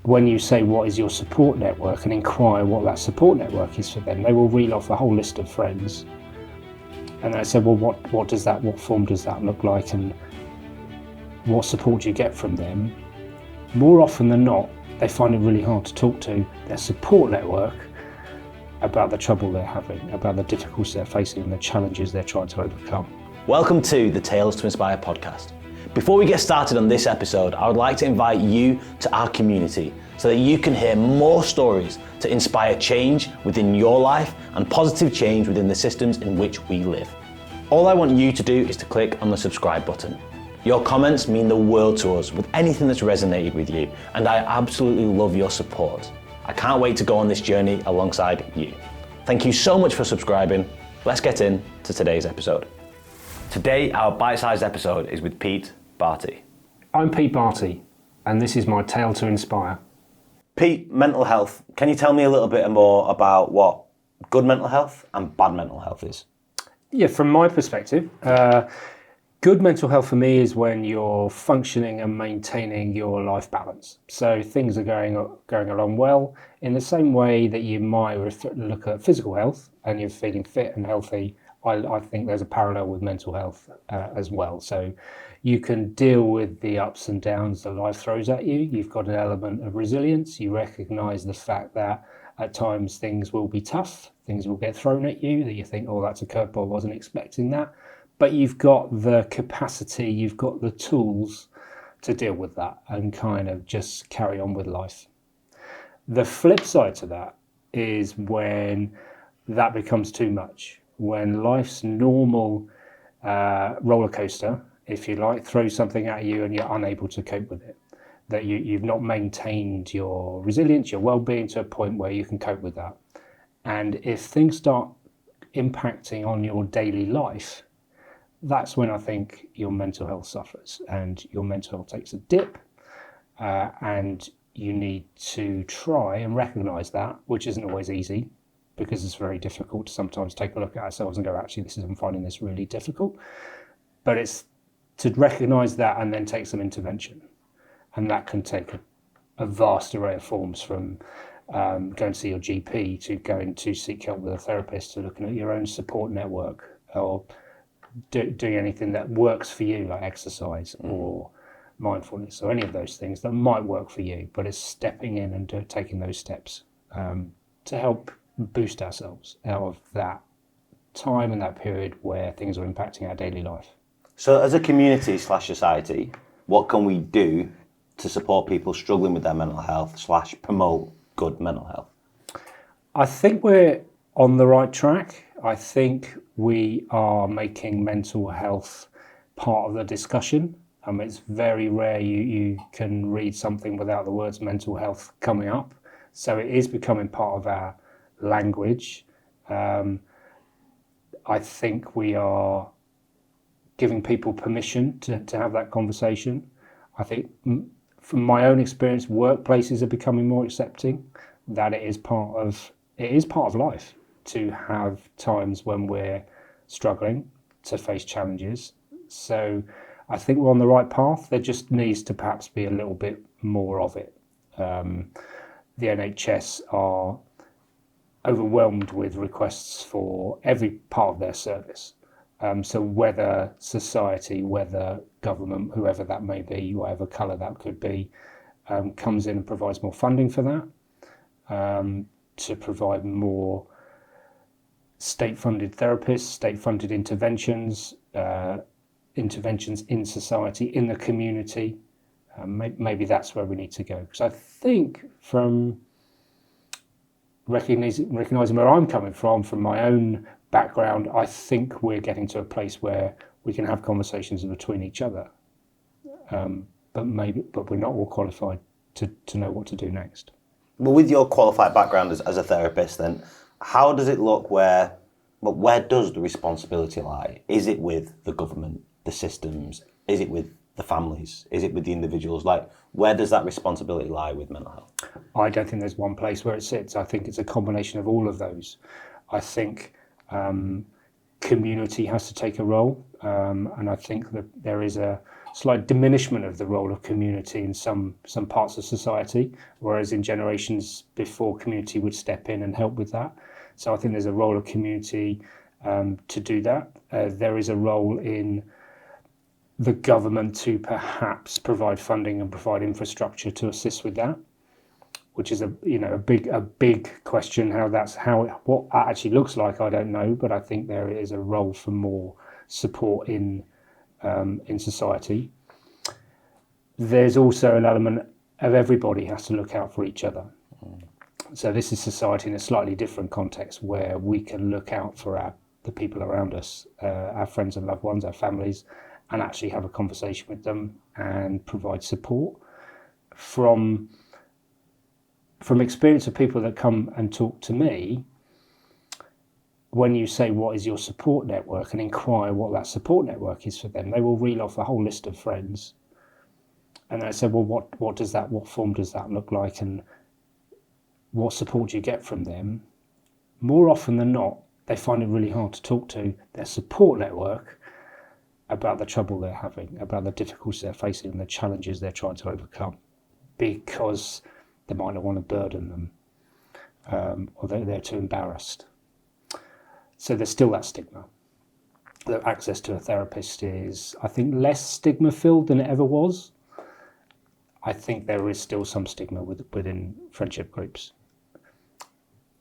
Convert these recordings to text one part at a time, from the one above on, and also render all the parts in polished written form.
when you say what is your support network and inquire what that support network is for them, they will reel off a whole list of friends. And I said, well, what form does that look like, and what support do you get from them? More often than not, they find it really hard to talk to their support network about the trouble they're having, about the difficulties they're facing and the challenges they're trying to overcome. Welcome to the Tales to Inspire podcast. Before we get started on this episode, I would like to invite you to our community so that you can hear more stories to inspire change within your life and positive change within the systems in which we live. All I want you to do is to click on the subscribe button. Your comments mean the world to us with anything that's resonated with you, and I absolutely love your support. I can't wait to go on this journey alongside you. Thank you so much for subscribing. Let's get into today's episode. Today, our bite-sized episode is with Pete Barty. I'm Pete Barty, and this is my tale to inspire. Pete, mental health. Can you tell me a little bit more about what good mental health and bad mental health is? Yeah, from my perspective, good mental health for me is when you're functioning and maintaining your life balance. So things are going along well in the same way that you might look at physical health and you're feeling fit and healthy. I think there's a parallel with mental health as well. So you can deal with the ups and downs that life throws at you. You've got an element of resilience. You recognise the fact that at times things will be tough. Things will get thrown at you that you think, oh, that's a curveball, I wasn't expecting that. But you've got the capacity, you've got the tools to deal with that and kind of just carry on with life. The flip side to that is when that becomes too much. When life's normal roller coaster, if you like, throws something at you and you're unable to cope with it, that you've not maintained your resilience, your well-being to a point where you can cope with that. And if things start impacting on your daily life, that's when I think your mental health suffers and your mental health takes a dip, and you need to try and recognise that, which isn't always easy, because it's very difficult to sometimes take a look at ourselves and go, actually, I'm finding this really difficult. But it's to recognise that and then take some intervention. And that can take a vast array of forms, from going to see your GP to going to seek help with a therapist to looking at your own support network, or doing anything that works for you, like exercise or mindfulness or any of those things that might work for you. But it's stepping in and taking those steps to help boost ourselves out of that time and that period where things are impacting our daily life. So as a community / society, what can we do to support people struggling with their mental health / promote good mental health? I think we're on the right track. I think we are making mental health part of the discussion. It's very rare you can read something without the words mental health coming up. So it is becoming part of our language. I think we are giving people permission to have that conversation. I think from my own experience, workplaces are becoming more accepting that it is part of life to have times when we're struggling, to face challenges. So I think we're on the right path. There just needs to perhaps be a little bit more of it. The NHS are overwhelmed with requests for every part of their service. So whether society, whether government, whoever that may be, whatever colour that could be, comes in and provides more funding for that, to provide more state-funded therapists, state-funded interventions, interventions in society, in the community. Maybe that's where we need to go. Because I think from recognizing where I'm coming from my own background, I think we're getting to a place where we can have conversations between each other. But we're not all qualified to know what to do next. Well, with your qualified background as a therapist, then how does it look? Where does the responsibility lie? Is it with the government, the systems? Is it with the families? Is it with the individuals? Like, where does that responsibility lie with mental health? I don't think there's one place where it sits. I think it's a combination of all of those. I think community has to take a role, and I think that there is a slight diminishment of the role of community in some parts of society, whereas in generations before, community would step in and help with that. So I think there's a role of community to do that. There is a role in the government to perhaps provide funding and provide infrastructure to assist with that, which is a big question. What that actually looks like, I don't know, but I think there is a role for more support in society. There's also an element of everybody has to look out for each other. So this is society in a slightly different context where we can look out for the people around us, our friends and loved ones, our families, and actually have a conversation with them and provide support. From experience of people that come and talk to me, when you say what is your support network and inquire what that support network is for them, they will reel off a whole list of friends. And I said, well, what form does that look like, and what support do you get from them? More often than not, they find it really hard to talk to their support network about the trouble they're having, about the difficulties they're facing and the challenges they're trying to overcome, because they might not want to burden them, or they're too embarrassed. So there's still that stigma. That access to a therapist is, I think, less stigma-filled than it ever was. I think there is still some stigma within friendship groups.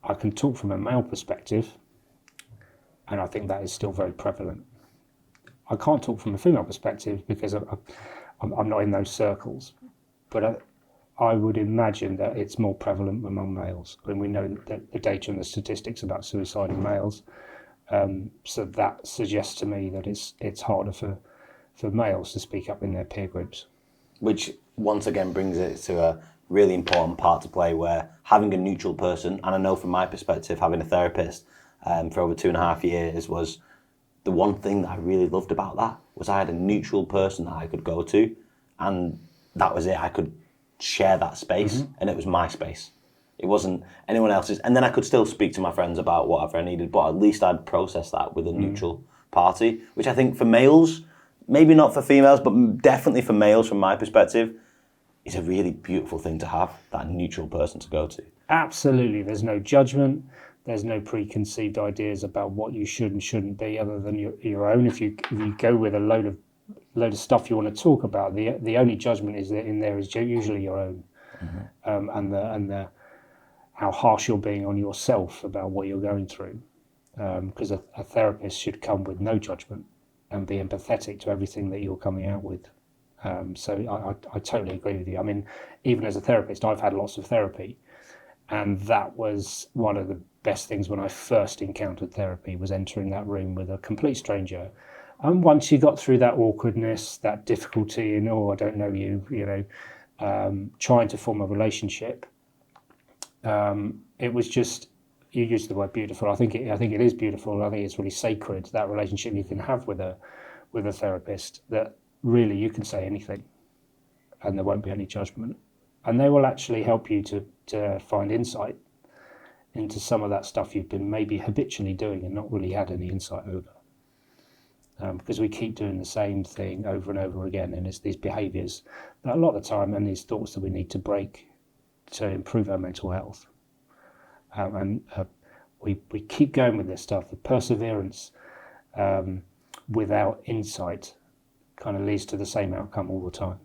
I can talk from a male perspective, and I think that is still very prevalent. I can't talk from a female perspective because I'm not in those circles, but I would imagine that it's more prevalent among males. I mean, we know that the data and the statistics about suicide in males, so that suggests to me that it's harder for males to speak up in their peer groups. Which once again brings it to a really important part to play, where having a neutral person, and I know from my perspective, having a therapist for over 2.5 years was the one thing that I really loved about that, was I had a neutral person that I could go to, and that was it. I could share that space, and it was my space. It wasn't anyone else's. And then I could still speak to my friends about whatever I needed, but at least I'd process that with a neutral party, which I think for males, maybe not for females, but definitely for males from my perspective, is a really beautiful thing to have, that neutral person to go to. Absolutely. There's no judgment. There's no preconceived ideas about what you should and shouldn't be other than your own. If you go with a load of stuff you want to talk about, the only judgment is usually your own, and how harsh you're being on yourself about what you're going through. Because a therapist should come with no judgment and be empathetic to everything that you're coming out with. So I totally agree with you. I mean, even as a therapist, I've had lots of therapy, and that was one of the best things when I first encountered therapy, was entering that room with a complete stranger. And once you got through that awkwardness, that difficulty in, I don't know you, trying to form a relationship, it was just, you used the word beautiful. I think it is beautiful. I think it's really sacred, that relationship you can have with a therapist, that really you can say anything and there won't be any judgment. And they will actually help you to find insight into some of that stuff you've been maybe habitually doing and not really had any insight over. Because we keep doing the same thing over and over again, and it's these behaviours that a lot of the time, and these thoughts that we need to break to improve our mental health. We keep going with this stuff. The perseverance without insight kind of leads to the same outcome all the time.